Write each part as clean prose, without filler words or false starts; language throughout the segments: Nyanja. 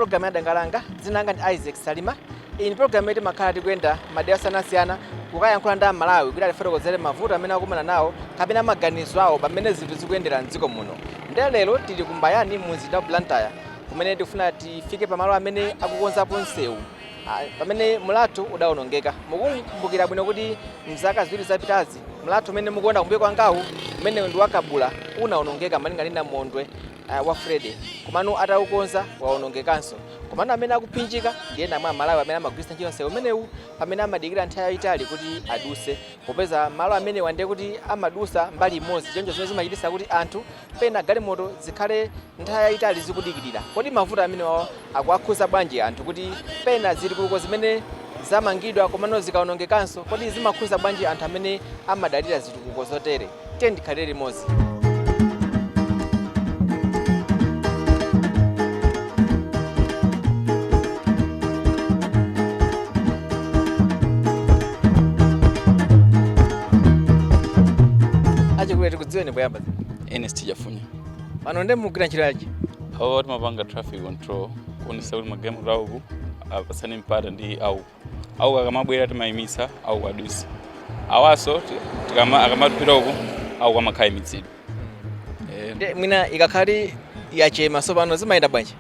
program ya Dangalanga zinanga ndi Isaac Salima. Iyi program yetu makhala tikwenda madera osiyanasiyana kukayankhula ndi Malawi kuti alifotokozere mavuto amene akumana nawo kapena maganizo awo pamene zinthu zikuyendera mdziko muno. Ndiye lero tili ku Mbayani mu mzinda wa Blantyre kumene tikufuna tifike pamalo amene akukonzapo msewu pamene mlatho udawonongeka. Mukumbukira bwino kuti mzaka ziwiri zapitazi mlatho umene mukuona kumbuyo kwangawu umene ndi wakabula unawonongeka malinga ndi Namondwe wa Frede komano ataukonza waonongekanso. Komano amene akuphinjika ndiye namwe Amalawi amene amagwiritsa ntchito msewu umenewu pamene amadikira nthawi yayitali kuti aduse popeza malo amene wande kuti amadusa mbali imodzi choncho zimene zimachititsa kuti anthu pena galimoto zikhale nthawi yayitali zikudikirira. Kodi mavuto amene akuwakhudza bwanji anthu kuti pena zitukuko zimene zamangidwa komano zikaonongekanso kodi zimakhudza bwanji anthu amene amadalira zitukuko zotere? Tiye ndikhalire limodzi. Tikudziweni poyamba. Ernest Jafunya. Pano ndi mugwira ntchito yachi? Awo timapanga traffic control kuonesa kuti magemu lawo apasane mpata ndi au akamabwera timayimisa au adusa. Awaso akamatipita uku au kamakhala imitsidwe. Mwina ikakhali yachema so pano zimayenda bwanji?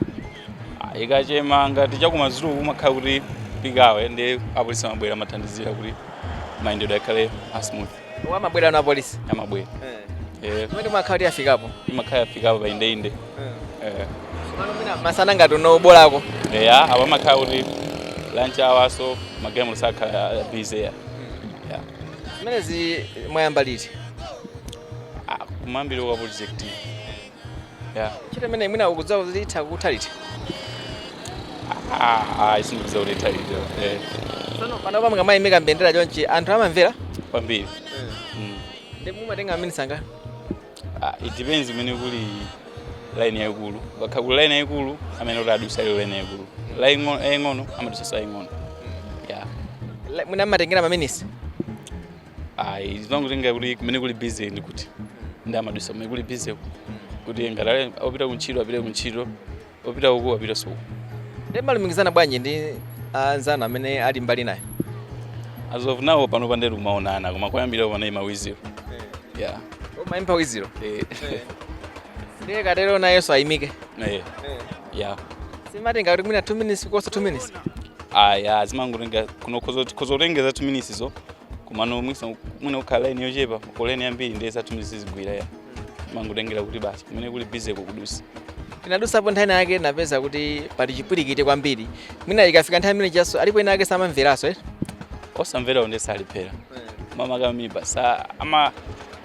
Ikachema ngati chakumazulu kumakhala kuti pikawe ndi apolisi amabwera amathandizira kuti mayendedwe akhale smooth. Amabwera na polisi? Amabwera. Mwene makhala yafikapo? Imakhala yafikapo painde. Pano mwina masana ngati unobolako? Apa makhala kuti lunch awaso magemu sakhala busy. Zimenezi mwayamba liti? Kumambiri kwa project. Ntchito imene mwina ukudziwa kuti itha kutha liti? Isindidziwa kuti itha liti. Pano panopa mungamayimika mbendera chonchi anthu amamvera? Kwambiri. Ndi mumatenga minutes anga? It depends imene kuli line yaikulu. Bakha kuli line yaikulu amene kuti adusa iyo line yaikulu. Line eng'ono amadusa sa eng'ono. Mwina matengera ma minutes? Izinongotenga kuti kumene kuli busy ndikuti ndi amadusa kumene kuli busy kuti ngati opita kuntchito apite kuntchito opita uku apita suku. Ndi malumikizana bwanji ndi anzanu amene ali mbali naye? As of now pano pandero kumaonana koma koyambira pana mawiziro. Umayimpa wiziro? Ndiye katero nayenso ayimike? Simatenga kuti mwina 2 minutes kosa 2 minutes? Zimangotenga kuzotengeza 2 minutes zo kumano mwina ukhala line yochepa koleni yambiri ndiye za 2 minutes zigwira mangotengera kuti basi kumene kuli busy kukudusa. Tinadusapo nthani yake napeza kuti pali chipwirikiti kwambiri. Mwina ikafika nthawi imene chaso alipo ena ake samamveraso osamvera onde salipera. Mama kamiba sa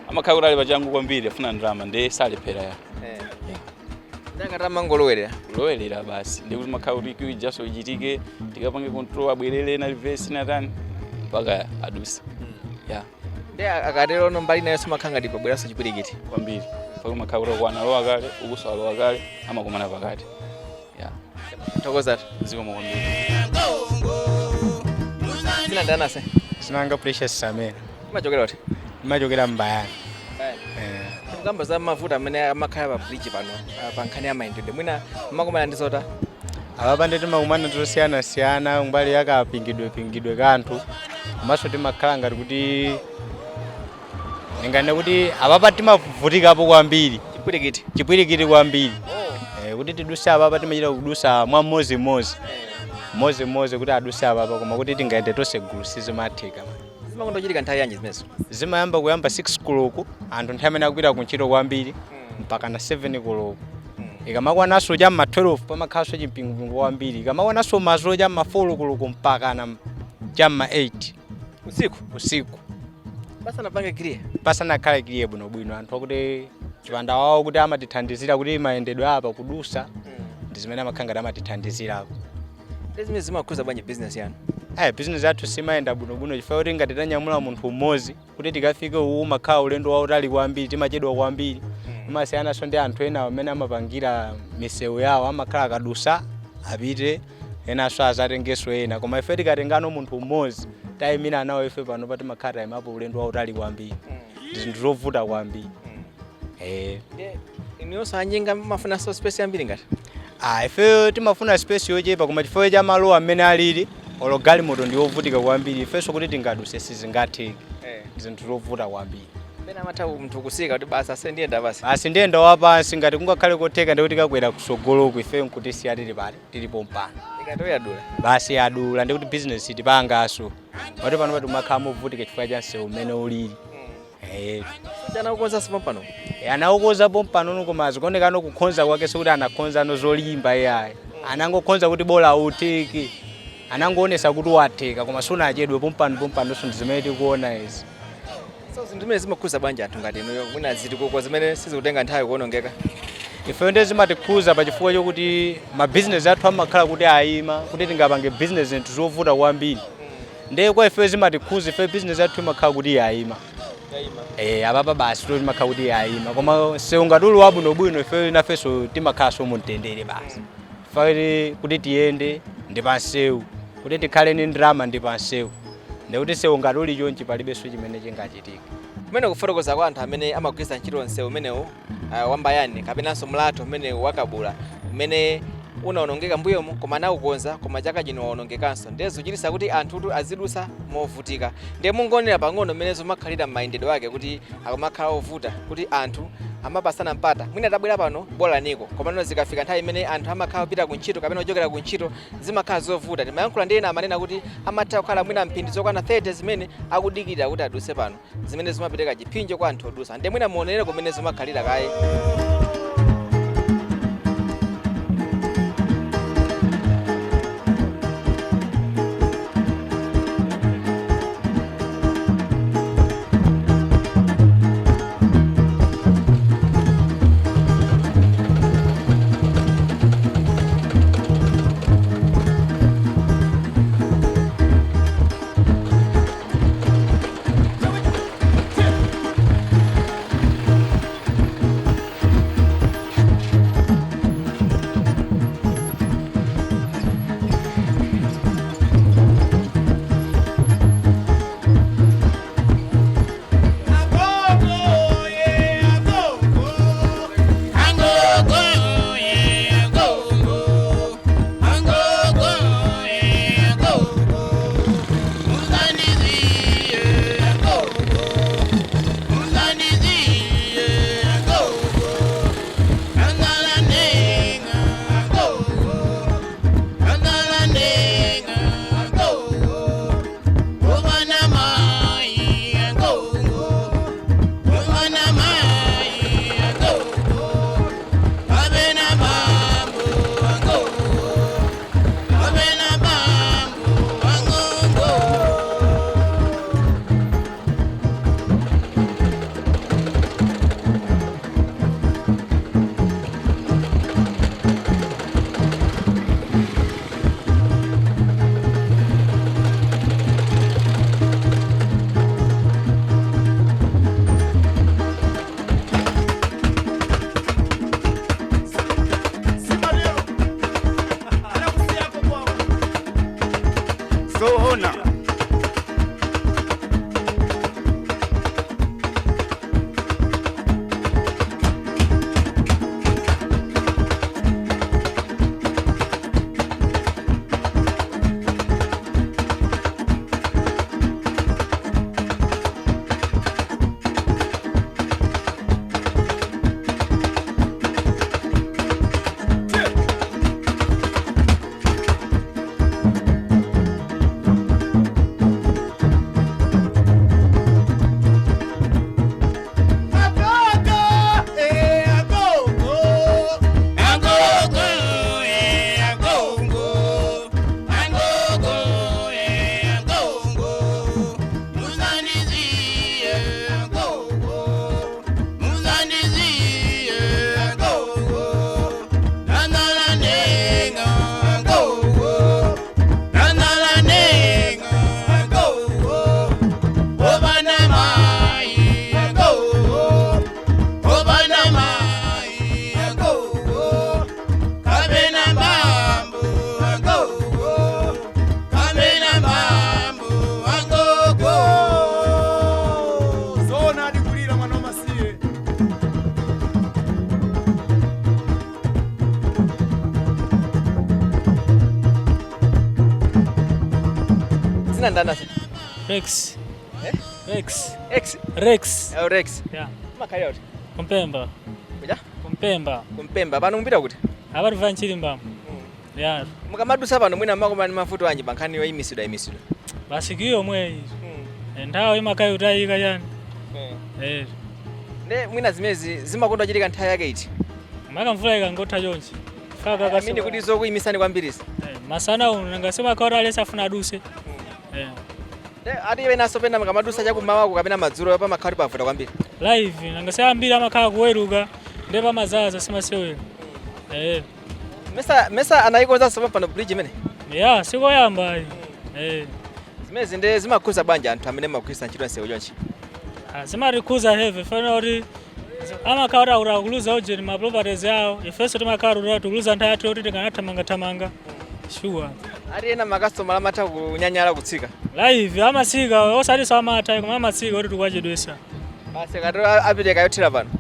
amakhala kuti ali pachangu kwambiri afuna ndrama ndiye salipera. Ndakata mangolowerera? Lowerera basi ndi kuti makhala kuti ikiwi jaso ichitike tikapange control abwerere na reverse na tani mpaka adusa. Ndiye akatero no mbali nayenso makhanga ndipo bweraso chipwirikiti kwambiri. Paka makhala kuti kwana lowa kale ukuso lowa kale amakomana pakati. Thokoza ziko kwambiri. Sina ndanase? Sinanga Precious Samela. Machokera oti? Machokera Mbayani. Ngamba za mavuto amene amakhala pa bridge pano pa nkhani ya mayendedwe mwina makomana ndi zota? Apa ndi timakumana tosiyana mbali yakapingidwe kanthu komanso timakhala ngati kuti ngane kuti apapa timavutikapo kwambiri chipwirikiti kwambiri. Kuti tidusa apapa timachita kudusa mwa mmodzi kuti adusa apapa koma kuti tingaende tonse gulu sizimatheka. Zimakondochitika nthawi yanji zimenezo? Zimayamba kuyamba 6 koloko anthu nthawi amene akupita kuntchito kwambiri mpaka na 7 koloko. Ikamakwananso chamma 12 pamakhalanso chimpingupingu kwambiri. Ikamakwananso madzulo chamma 4 koloko mpaka na chamma 8 usiku. Pasanakhale clear bwinobwino anthu akuti chipanda wawo kuti amatithandizira kuti mayendedwe apa kudusa ndi zimene amakhanga amatithandizirako. Zimene zimakhuza bwanji business yanu? Business yathu simayenda bwinobwino chifukwa kuti ngati tanyamula munthu mmodzi kuti tikafike umakhala ulendo wautali kwambiri timachedwa kwambiri. Amasiyanaso ndi anthu ena amene amapangira misewu yawo amakhala akadusa apite enanso azatengeso ena koma ife tikatengano munthu mmodzi tayimira nawo ife pano pati makhala imapo ulendo wautali kwambiri. Zinthu zovuta kwambiri. Iniyonso anjenga mafuna so space yambiri ngati? Ife timafuna space yochepa koma chifukwa cha malo amene alili olo galimoto ndi ovutika kwambiri ifenso kuti tingaduse sizingatheke zinthu zovuta kwambiri. Pena amatha munthu kusika kuti basi asendiyenda basi. Basi ndiyenda wapansi ngati kungakhale kotheka ndikuti kakwera kusogoloko ife nkuti siya tili pali tilipo mpano. Ikatoya yadula. Basi yadula ndikuti business tipangaso. Pati pano pati makhala movutika chifukwa cha msewu umene ulili. Jana ukonza pompano. Anaukonza pompano koma zikuonekana kukhonza kwake sikuti anakhonza zolimba yayi. Anangokhonza kuti bola utiki. Anangoonesa kuti watheka koma suna achedwe pompano zimene tikuona izi. So zinthu zimene zimakhuza banja anthu ngati inuyo mwina zitikuko zimene sizikutenga nthawi kuonongeka. Ife ndiye zimatikhuza pa chifukwa chokuti ma business athu amakhala kuti ayima kuti tingapange business zinthu zovuta kwambiri. Ndiye kwa ife zimatikhuza ife business athu imakhala kuti ayima. Ababa basi to timakhala kuti ayima koma seungatuli wabwinobwino ife nafeso timakhala mumtendere basi. Ife kuti tiyende ndi pansewu kuti tikhale ni ndrama ndi pansewu. Ndikuti seungatuli chonchi palibenso chimene chingachitika. Kumene kufotokoza kwa anthu amene amagwisa ntchito nsewu umenewu wambayani kapenanso mlato umene wakabula umene unaonongeka mbuyomu koma naukonza koma chaka chino waonongekanso ndiye zochitisa kuti anthu azidusa movutika. Ndiye mungonera pang'ono mmene zomakhalira m'mayendedwe ake kuti akumakhala ovuta kuti anthu amapasana mpata mwina tabwera pano bola niko koma nino zikafika nthawi imene anthu amakhala kupita kuntchito kapena ochokera kuntchito zimakhala zovuta. Timayankhula ndi ena amanena kuti amatha kukhala mwina mphindi zokwana 30 zimene akudikirira kuti aduse pano zimene zimapereka chipinjo kwa anthu odusa. Ndiye mwina muonere kumene zimakhalira kaye. Zina ndana Rex. Rex. X. Rex. Rex. Yeah. Makhalira kuti. Kumpemba. Kuja? Kumpemba. Pano mumpita kuti? Abari vanchilimba. Yeah. Mukamadusa pano mwina makoma ni mafuto anji bankhani yoyimisidwa. Basi kiyo mwe. Ndawo imakayi utayika yani. Ne mwina zimezi zimakondwa chitika nthawi yake iti. Maka mvula ikangotha chonchi. Faka kasi. Mimi kuti zokuyimisani kwambirisa. Masana uno ngasema kaora alesa afuna aduse. Ati iwe naso pena mukamadusa chakumawa kapena madzulo pa makhali pavuta kwambiri. Live nangase ambira amakhala kuweruka ndepa mazaza simasewera. Mesa anayikonza sopa pano bridge imene. Yeah, sikoyamba. Zimezi nde zimakhuza banja anthu amene makhwisa ntchito nsewu chonchi. Zimarikhuza heavy fana kuti amakhala kuluza ujeni ma properties yawo. Ifeso timakhala kuluza nthawi yathu kuti tikanathamanga. Sure. Ati ena makastomala amatha kunyanyala kutsika. Live amasika osati samatha koma amasika kuti tukwachedwesa. Basi kati apiteka yothira pano.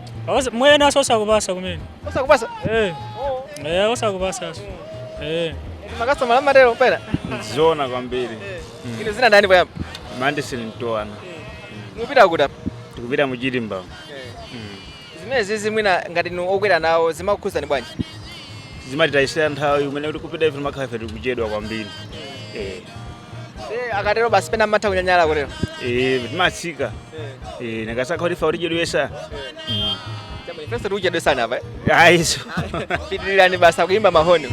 Mwena osakupasa kumene. Osakupasa? Osakupasa. Makastomala amatero pena. Zona kwambiri. Ino zina ndani poyamba? Mandisi Ntoana. Mupita kuti apa? Tikupita muchilimba. Zimezi mwina ngati nu okwera nawo zimakhuza ni bwanji? Zimatitayisira nthawi umene kuti kupita ife makhafe tikuchedwa kwambiri. Akatero basi pena matha kunyanyala kutero. Timatsika. Nakasakha kuti fa utichedwesa. Jamani pesa tuchedwesana apa? Aiso. Pitilirani basa kuimba mahoni.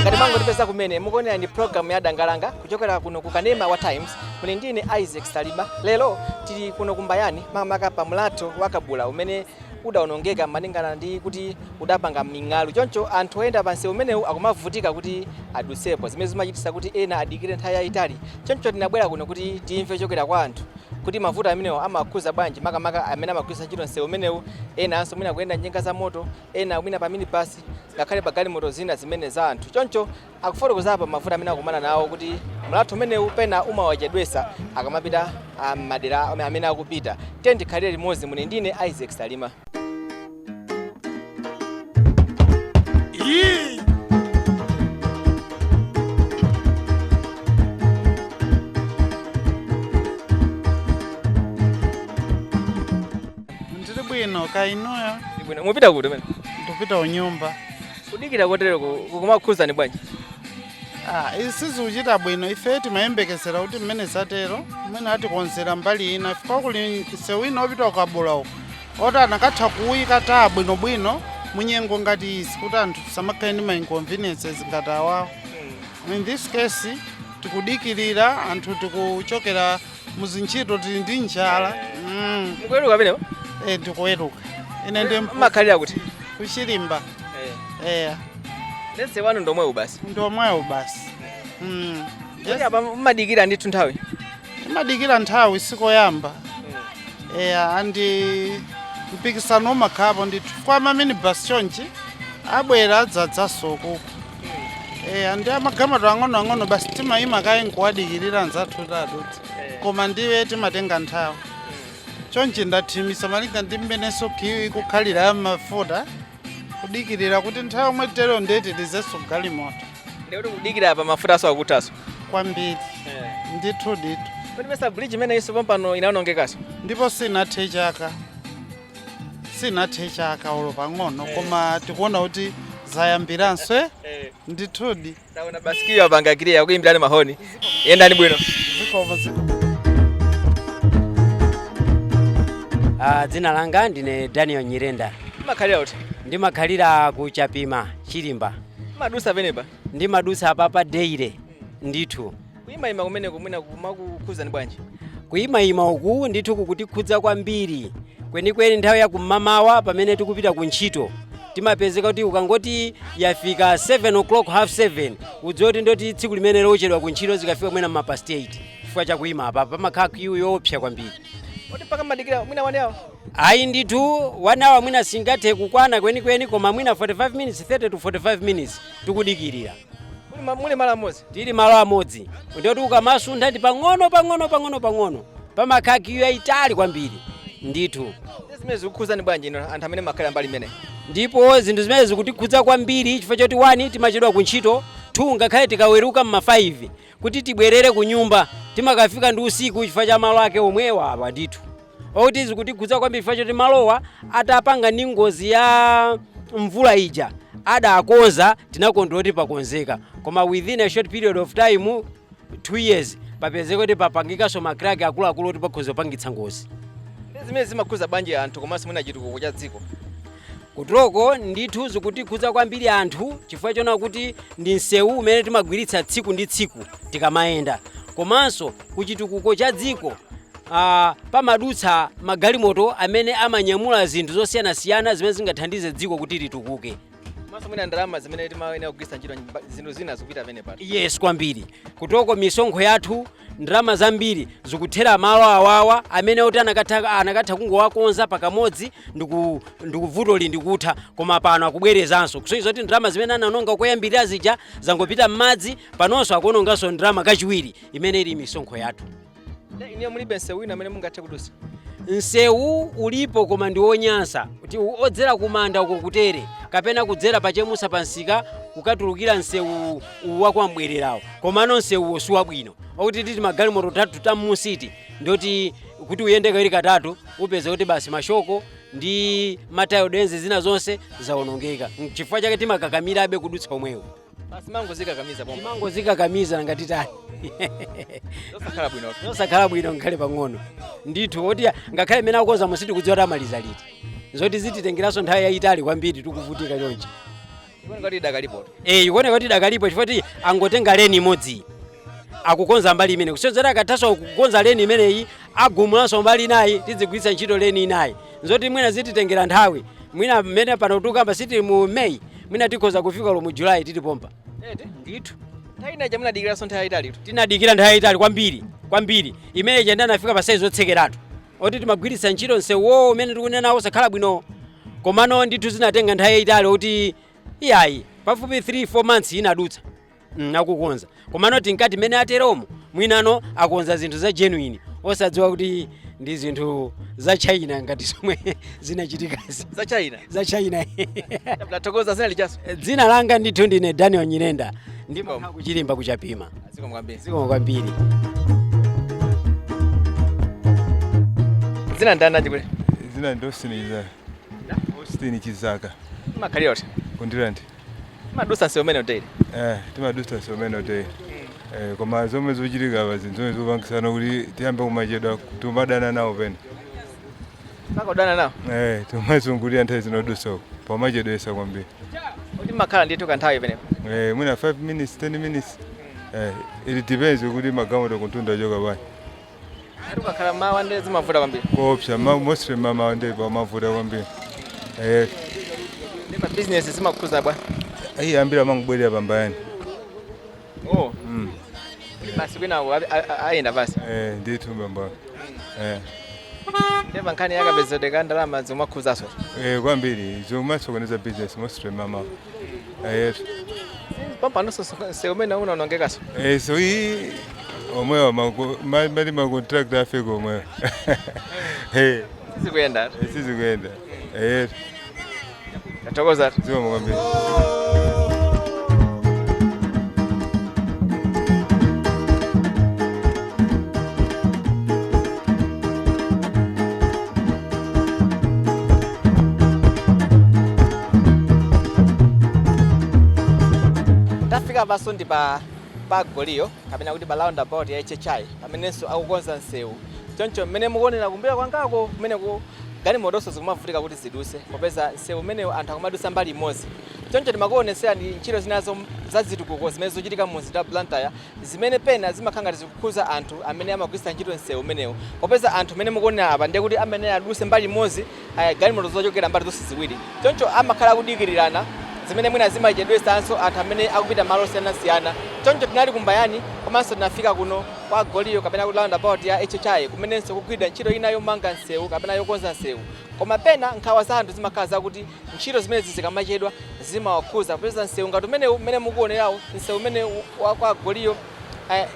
Ngati mango tipesa kumene mukuonera ndi program ya Dangalanga kuchokera kuno ku Kanema wa Times kuli ndine Isaac Salima. Lero tili kuno kumbayani mamaka pa mlatho wa Kabula umene udaonongeka malingana ndi kuti udapanga ming'alu choncho anthu oyenda pansi umenewu akumavutika kuti adusepo zimene zimachitisa kuti ena adikire nthawi yayitali. Choncho tinabwera kuno kuti timve chokera kwa anthu kuti mavuto amenewo amakhuza bwanji makamaka amene amagwisa ntchito nsewu umenewu, ena anso mwina kuyenda njinga za moto, ena mwina pa minibus ngakhale pa galimoto zina zimene za anthu. Choncho akufotokoza apa mavuto amene akumana nawo kuti mlatho umenewu pena umawachedwesa akamapita madera amene akupita. Tikhalire limodzi mune ndine Isaac Salima. Bwino kainoyo. Bwino mupita kuti mene? Ndipita unyumba. Kudikira kotero kumakhuza ni bwanji? Isizi uchita bwino ife timayembekezera kuti mmene zatero mmene atikonzera mbali ina fika kuli sewina opita Kabula uko. Oti anakatha kuyika ta bwino munyengo ngati isi kuti anthu samakhale ndi ma inconveniences ngati awawo. In this case tikudikirira anthu tikuchokera muzintchito tili ndi njala. Mukuweruka pene? Ndikuweruka. Ine ndi makhalira kuti? Kuchilimba. Nese wanu ndomwewu basi? Ndomwewu basi. Yes. Apa mmadikira ndithu nthawi? Mmadikira nthawi sikoyamba. Andi mpikisano umakhapo ndithu kwa minibus chonchi abwera adzadzaso kuko. Andi amagalimoto ang'ono basi timayima kaye nkuwadikirira nzathu tadutsa. Koma ndiwe timatenga nthawi. Chonchi ndathimisa malinga ndi mmeneso kukhalira mafuta kudikirira kuti nthawi omwe tero ndeti tizeso galimoto. Ndikuti kudikira pa mafuta aso akutaso? Kwambiri. Ndithu. Kodi mesa bridge imene iso pompano inaonongekaso? Ndipo sinathe chaka olo pang'ono koma tikuona kuti zayambiranso. Ndithu. Taona basikiyo apanga kiriya kuyimbirani mahoni. Yendani bwino. Dzina langa ndine Daniel Nyirenda. Makhalira kuti? Ndimakhalira ku Chapima, Chilimba. Madusa penepa? Ndimadusa apa Deire. Ndithu. Kuyimayima kumene kumwina kumakukhuza ni bwanji? Kuyimayima uku ndithu kukutikhudza kwambiri. Kwenikweni nthawi ya kumamawa pamene tikupita ku ntchito. Timapezeka kuti ukangoti yafika 7 o'clock half 7 udzoti ndoti tsiku limene lochedwa ku ntchito zikafika mwina mapast 8 chifukwa chakuima apa pamakhala kiyu yoopsa kwambiri. Oti paka madikira mwina 1 hour? Ayi ndithu 1 hour mwina singathe kukwana kwenikweni koma mwina 45 minutes 30 to 45 minutes tikudikirira. Muli malo amodzi? Tili malo amodzi. Ndoti ukamasuntha ndi pang'ono pamakhala kiyu yayitali kwambiri. Ndithu. Zimene zikukhuza ni bwanji ino anthu amene makhala mbali imene? Ndipo zinthu zimene zikutikhudza kwambiri chifukwa choti 1 timachedwa ku ntchito, 2 ngakhale tikaweruka mma 5 kuti tibwerere ku nyumba timakafika ndi usiku chifukwa cha malo ake omwewa apa ndithu oti zikutikhudza kwambiri chifukwa choti malowa atapanga ndi ngozi ya mvula ija adakonza tinakondwera kuti pakonzeka koma within a short period of time 2 years papezeka kuti papangikanso makraki akuluakulu kuti pakhoza kupangitsa ngozi. Zimene zimakhudza bwanji anthu komanso mwina chitukuko cha dziko? Kutoko ndithu zikutikhudza kwambiri anthu chifukwa chona kuti ndi msewu umene timagwiritsa tsiku ndi tsiku tikamayenda komanso kuchitukuko cha dziko pamadutsa magalimoto amene amanyamula zinthu zosiyanasiyana zimene zingathandize dziko kuti litukuke. Maso mwina ndalama zimene timayenera kugwiritsa ntchito zinthu zina zikupita pamene pano. Yes kwambiri kutoko misonkho yathu ndalama zambiri zikuthera malo awawa amene oti anakatha kungowakonza pakamodzi ndikuvuto ndikutha koma pano akubwerezanso kusonyeza kuti ndalama zimene ananonga koyambirira zija zangopita m'madzi panonso akuononganso ndalama kachiwiri imene ili misonkho yathu. Ine mulibe msewu wina amene mungathe kudusa? Msewu ulipo koma ndi wonyansa kuti odzera kumanda uko kutere kapena kudzera pachemusa pansika kukatulukira msewu wakwambwererawo komano msewu siwabwino okuti titi magalimoto 3 tamusiti ndoti kuti uyende kawiri katatu upeze kuti basi mashoko ndi matayo denze zina zonse zaonongeka chifukwa chake timakakamirabe kudutsa omwewo. Basi mangozikakamiza pomwe. Mangozikakamiza ngati tani. Zosakhala bwino. Zosakhala bwino ngakhale pang'ono. Ndithu oti ngakhale imene akukonza musiti kudziwa kuti amaliza liti. Zoti zititengeranso nthawi yayitali kwambiri tikuvutika chonchi. Ikuoneka kuti dakalipo. Ikuoneka kuti dakalipo chifukwa kuti angotenga leni imodzi. Akukonza mbali imene. Kusenzera akathaso kukonza leni imeneyi agumulanso mbali inayi tizigwiritsa ntchito leni inayi. Zoti mwina zititengera nthawi. Mwina mmene pano tukamba siti mu May mwina tikhoza kufika lo mu July titipompa. Ndithu. Nthawi inaja munadikiraso nthawi yayitali. Tinadikira nthawi yayitali kwambiri. Imene jenda nafika pa size zotsekeratu. Oti timagwiritsa ntchito msewu umene tikunena osakhala bwino. Komano ndithu zinatenga nthawi yayitali kuti iyayi pafupi 3-4 months inadutsa. Akukonza. Komano tinkati imene ateromo mwinano akonza zinthu za genuine. Osadziwa kuti ndi zinthu za China ngati somwe zinachitikazi. Za China? Za China. Mlatokoza zina lichaso? Dzina langa ndithu ndine Daniel Nyirenda. Ndipo kuchilimba kuchapima. Ziko kwambiri. Zina ndana chikule? Zina ndo Austin Austin Chizaka. Makali oti? Kundirandi. Madusa nsewu umene uteri? Timadusa nsewu umene uteri. Koma zomwe zochitika abazi zomwe zopangisana kuti tiyambe kumachedwa tumadana nawo pene. Makadana nawo? Tumazungulira nthawi zinodusa pamachedwesa kwambiri. Kuti makhala ndithu kanthawi pene? Mwina 5 minutes 10 minutes. It depends kuti magalimoto kuntunda choka bwanji. Ukakhala mawa ndi zimavuta kwambiri? Koopsa mostly mawa ndi pamavuta kwambiri. Ndipo business zimakuza bwa? Ambira mangubwerera pambayani. Oh. Basi kwina ayenda basi. Ndithu mbamba. Ndeba nkhani yakapezeka ndalama zomakhuzaso. Kwambiri zomasokoneza business mostly mama. Pampa noso se umene unaonongekaso. So hii omwewa mali makontract afika omwewa. Sizikuyenda. Sizikuyenda. Ndatokoza. Ziko mwambiri. Tafika basundi pa Goliyo kapena kuti pa roundabout ya HHI pamenenso akukonza nsewu. Choncho mmene mukuonera kumbira kwangako kumeneko galimoto zikumavutika kuti ziduse popeza nsewu umenewu anthu akumadusa mbali imodzi. Choncho timakuonesera ndi ntchito zinazo za zitukuko zimene zochitika mu mzinda wa Blantyre zimene pena zimakhala zikukhuza anthu amene amagwiritsa ntchito nsewu umenewu. Popeza anthu amene mukuonera apa ndiye kuti amene aduse mbali imodzi galimoto zochokera mbali zonse ziwiri. Choncho amakhala kudikirirana zimene mwina zimachedwesanso anthu amene akupita malo osiyanasiyana. Choncho tinali kumbayani komanso tinafika kuno kwa Goliyo kapena ku roundabout ya HHI kumenenso kugwira ntchito ina yomanga nsewu kapena yokonza nsewu. Koma pena nkhawa za anthu zimakhala zakuti ntchito zimene zikamachedwa zimawakhuza popeza nsewu ngati umene mukuonerawo nsewu umene kwa Goliyo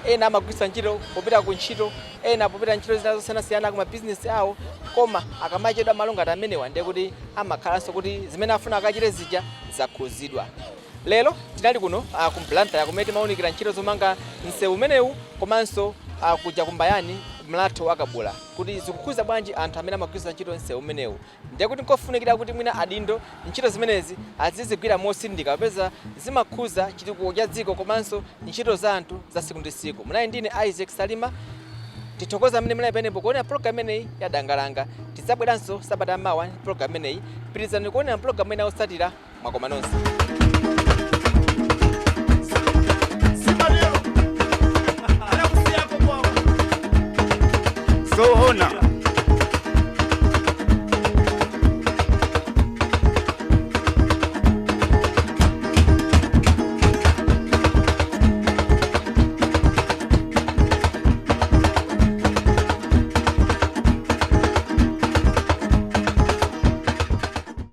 ena amagwiritsa ntchito popita ku ntchito ena popita ntchito zina zosiyanasiyana ku mabizinesi awo koma akamachedwa malo ngati amenewa ndiye kuti amakhalanso kuti zimene afuna akachite zija zakhuzidwa. Lero tinali kuno ku Blantyre kumene timawunikira ntchito zomanga msewu umenewu komanso kuja kumbayani mlatho wakabula kuti zikukhuza bwanji anthu amene amagwiritsa ntchito msewu umenewu. Ndiye kuti nkofunikira kuti mwina adindo ntchito zimenezi azizigwira mosindika popeza zimakhuza chitukuko cha dziko komanso ntchito za anthu za siku ndi siku. Munali ndine Isaac Salima, tithokoza amene muli penepo kuona program imeneyi ya Dangalanga. Tidzabweranso sabata mawa program imeneyi. Pitirizani kuona program imeneyi yotsatira. Mwakoma nonse.